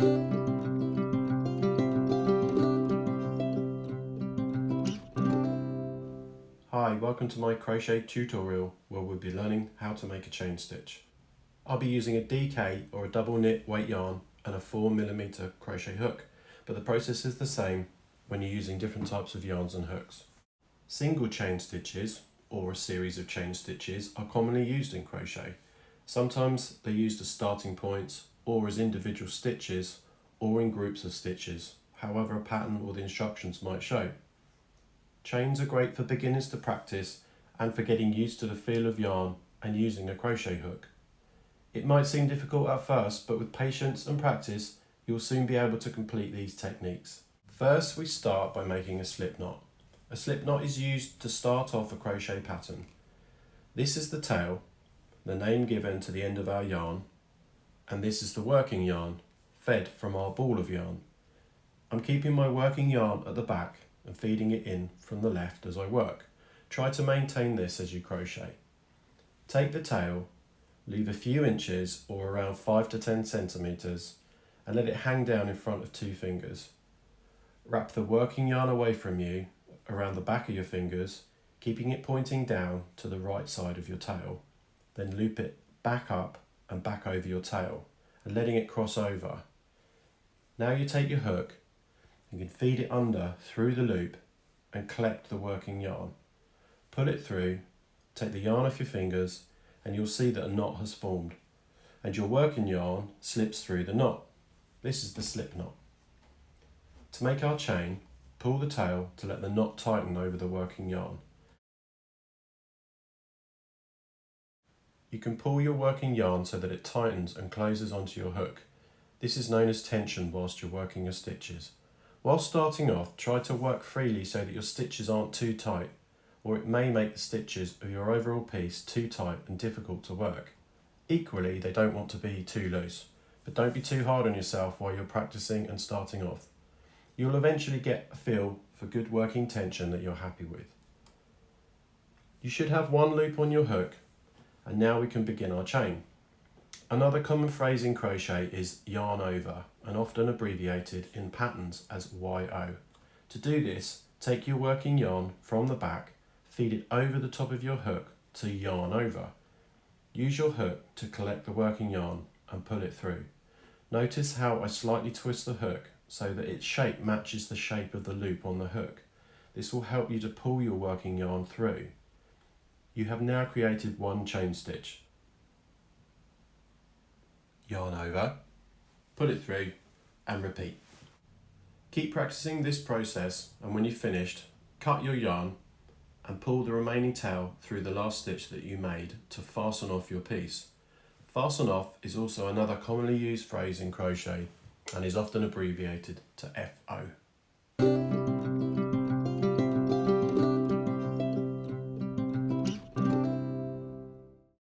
Hi, welcome to my crochet tutorial where we'll be learning how to make a chain stitch. I'll be using a DK or a double knit weight yarn and a 4mm crochet hook, but the process is the same when you're using different types of yarns and hooks. Single chain stitches or a series of chain stitches are commonly used in crochet. Sometimes they're used as starting points or as individual stitches or in groups of stitches, however a pattern or the instructions might show. Chains are great for beginners to practice and for getting used to the feel of yarn and using a crochet hook. It might seem difficult at first, but with patience and practice, you'll soon be able to complete these techniques. First, we start by making a slip knot. A slip knot is used to start off a crochet pattern. This is the tail, the name given to the end of our yarn, and this is the working yarn, fed from our ball of yarn. I'm keeping my working yarn at the back and feeding it in from the left as I work. Try to maintain this as you crochet. Take the tail, leave a few inches or around 5 to 10 centimeters and let it hang down in front of 2 fingers. Wrap the working yarn away from you around the back of your fingers, keeping it pointing down to the right side of your tail. Then loop it back up and back over your tail and letting it cross over. Now you take your hook. You can feed it under through the loop and collect the working yarn. Pull it through, take the yarn off your fingers, and you'll see that a knot has formed. And your working yarn slips through the knot. This is the slip knot. To make our chain, pull the tail to let the knot tighten over the working yarn. You can pull your working yarn so that it tightens and closes onto your hook. This is known as tension whilst you're working your stitches. While starting off, try to work freely so that your stitches aren't too tight, or it may make the stitches of your overall piece too tight and difficult to work. Equally, they don't want to be too loose, but don't be too hard on yourself while you're practicing and starting off. You'll eventually get a feel for good working tension that you're happy with. You should have one loop on your hook, and now we can begin our chain. Another common phrase in crochet is yarn over, and often abbreviated in patterns as YO. To do this, take your working yarn from the back, feed it over the top of your hook to yarn over. Use your hook to collect the working yarn and pull it through. Notice how I slightly twist the hook so that its shape matches the shape of the loop on the hook. This will help you to pull your working yarn through. You have now created one chain stitch. Yarn over, pull it through and repeat. Keep practicing this process, and when you've finished, cut your yarn and pull the remaining tail through the last stitch that you made to fasten off your piece. Fasten off is also another commonly used phrase in crochet and is often abbreviated to FO.